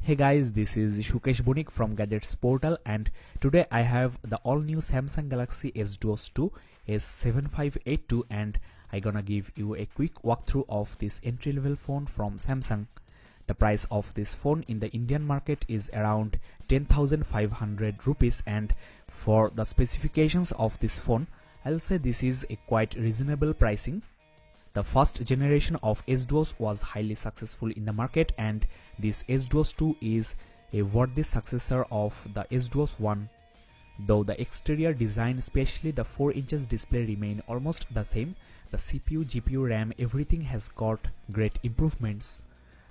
Hey guys, this is Shukesh Bonik from Gadgets Portal, and today I have the all new Samsung Galaxy S22 S7582 and I gonna give you a quick walkthrough of this entry level phone from Samsung. The price of this phone in the Indian market is around 10,500 rupees, and for the specifications of this phone I'll say this is a quite reasonable pricing. The first generation of S22 was highly successful in the market, and this S22 is a worthy successor of the S22 1. Though the exterior design, especially the 4 inches display, remain almost the same, the CPU, GPU, RAM, everything has got great improvements.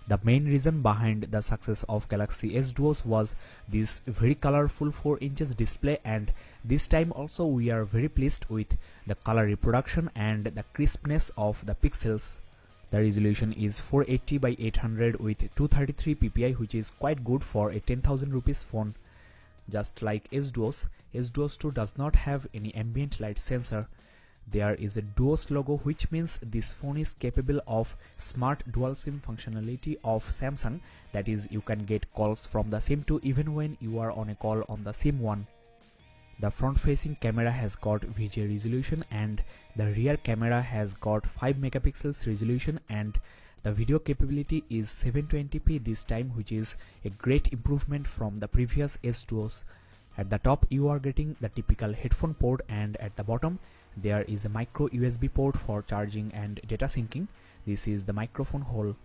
The main reason behind the success of Galaxy S22 was this very colorful 4 inches display, and this time also we are very pleased with the color reproduction and the crispness of the pixels. The resolution is 480 by 800 with 233 ppi, which is quite good for a 10,000 rupees phone. Just like S22, S22 does not have any ambient light sensor. There is a Duos logo, which means this phone is capable of smart dual SIM functionality of Samsung, that is, you can get calls from the SIM 2 even when you are on a call on the SIM 1. The front facing camera has got VGA resolution and the rear camera has got 5 megapixels resolution, and the video capability is 720p this time, which is a great improvement from the previous S22s. At the top you are getting the typical headphone port, and at the bottom there is a micro USB port for charging and data syncing. This is the microphone hole.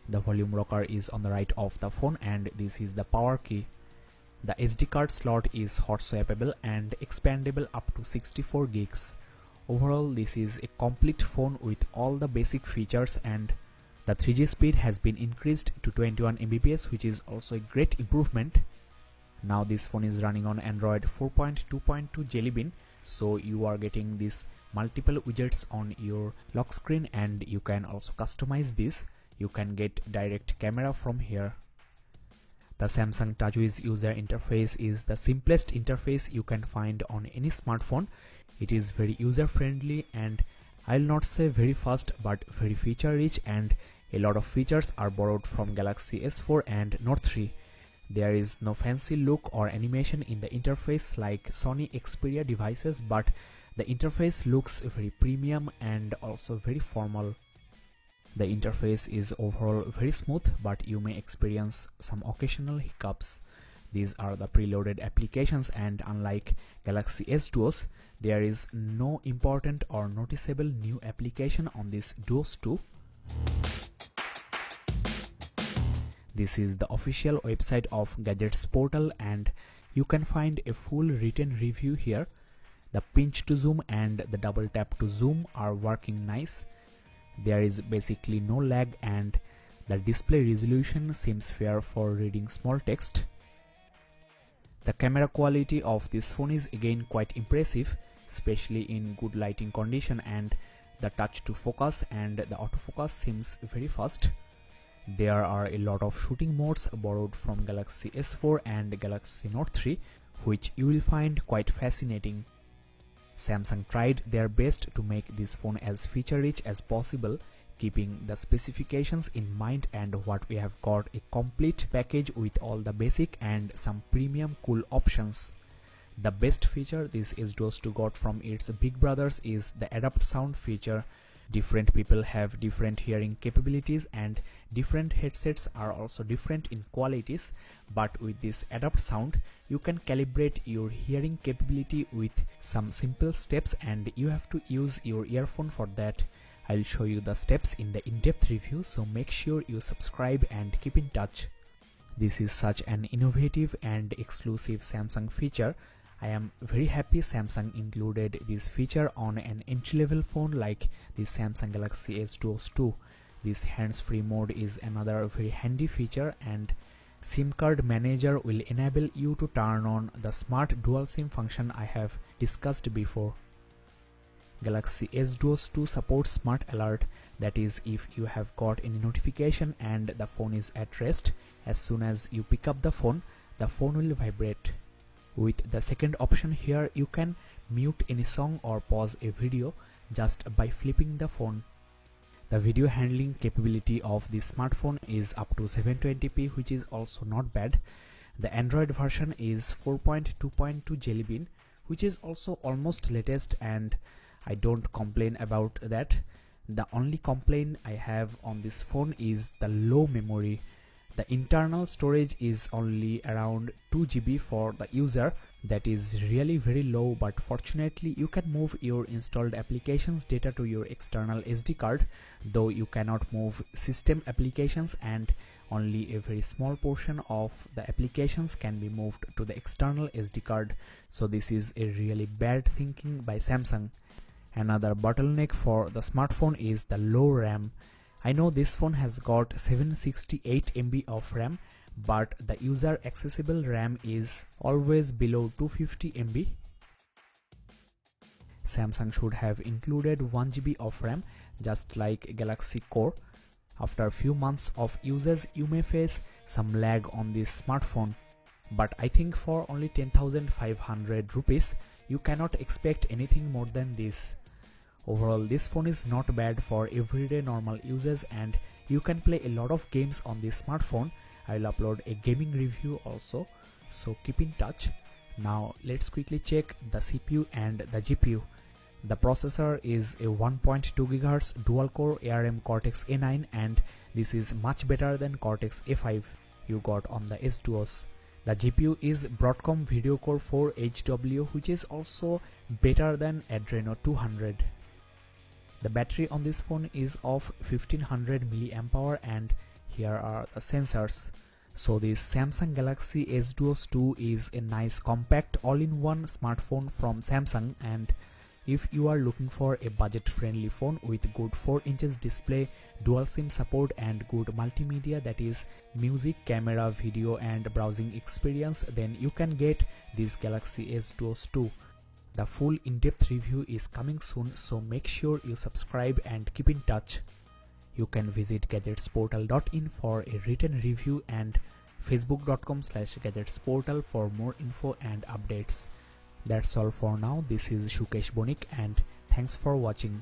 The volume rocker is on the right of the phone, and this is the power key. The SD card slot is hot swappable and expandable up to 64 gigs. Overall, this is a complete phone with all the basic features, and the 3G speed has been increased to 21 Mbps, which is also a great improvement. Now this phone is running on Android 4.2.2 Jelly Bean, so you are getting these multiple widgets on your lock screen, and you can also customize this. You can get direct camera from here. The Samsung TouchWiz user interface is the simplest interface you can find on any smartphone. It is very user friendly, and I'll not say very fast but very feature rich, and a lot of features are borrowed from Galaxy S4 and Note 3. There is no fancy look or animation in the interface like Sony Xperia devices, but the interface looks very premium and also very formal. The interface is overall very smooth, but you may experience some occasional hiccups. These are the preloaded applications, and unlike Galaxy S22, there is no important or noticeable new application on this Duos 2. This is the official website of Gadgets Portal, and you can find a full written review here. The pinch to zoom and the double tap to zoom are working nice. There is basically no lag, and the display resolution seems fair for reading small text. The camera quality of this phone is again quite impressive, especially in good lighting condition, and the touch to focus and the autofocus seems very fast. There are a lot of shooting modes borrowed from Galaxy S4 and Galaxy Note 3, which you will find quite fascinating. Samsung tried their best to make this phone as feature rich as possible, keeping the specifications in mind, and what we have got a complete package with all the basic and some premium cool options. The best feature this S22 got from its big brothers is the adapt sound feature. Different people have different hearing capabilities, and different headsets are also different in qualities, but with this adapt sound you can calibrate your hearing capability with some simple steps, and you have to use your earphone for that. I'll show you the steps in the in-depth review, so make sure you subscribe and keep in touch. This is such an innovative and exclusive Samsung feature. I am very happy Samsung included this feature on an entry-level phone like the Samsung Galaxy S22. This hands-free mode is another very handy feature, and SIM card manager will enable you to turn on the smart dual SIM function I have discussed before. Galaxy S22 supports smart alert, that is, if you have got any notification and the phone is at rest, as soon as you pick up the phone will vibrate. With the second option here, you can mute any song or pause a video just by flipping the phone. The video handling capability of this smartphone is up to 720p, which is also not bad. The Android version is 4.2.2 Jelly Bean, which is also almost latest, and I don't complain about that. The only complaint I have on this phone is the low memory. The internal storage is only around 2 GB for the user. That is really very low, but fortunately you can move your installed applications data to your external SD card, though you cannot move system applications, and only a very small portion of the applications can be moved to the external SD card. So this is a really bad thinking by Samsung. Another bottleneck for the smartphone is the low RAM. I know this phone has got 768 MB of RAM, but the user accessible RAM is always below 250 MB. Samsung should have included 1 GB of RAM, just like Galaxy Core. After a few months of usage, you may face some lag on this smartphone, but I think for only 10,500 rupees, you cannot expect anything more than this. Overall, this phone is not bad for everyday normal users, and you can play a lot of games on this smartphone. I'll upload a gaming review also, so keep in touch. Now let's quickly check the CPU and the GPU. The processor is a 1.2 GHz dual-core ARM Cortex A9, and this is much better than Cortex A5 you got on the S2Os. The GPU is Broadcom Video Core 4 HW, which is also better than Adreno 200. The battery on this phone is of 1500 mAh, and here are the sensors. So this Samsung Galaxy S Duos 2 is a nice compact all-in-one smartphone from Samsung, and if you are looking for a budget-friendly phone with good 4 inches display, dual SIM support and good multimedia, that is music, camera, video and browsing experience, then you can get this Galaxy S Duos 2. The full in-depth review is coming soon, so make sure you subscribe and keep in touch. You can visit gadgetsportal.in for a written review and facebook.com/gadgetsportal for more info and updates. That's all for now. This is Shukesh Bonik, and thanks for watching.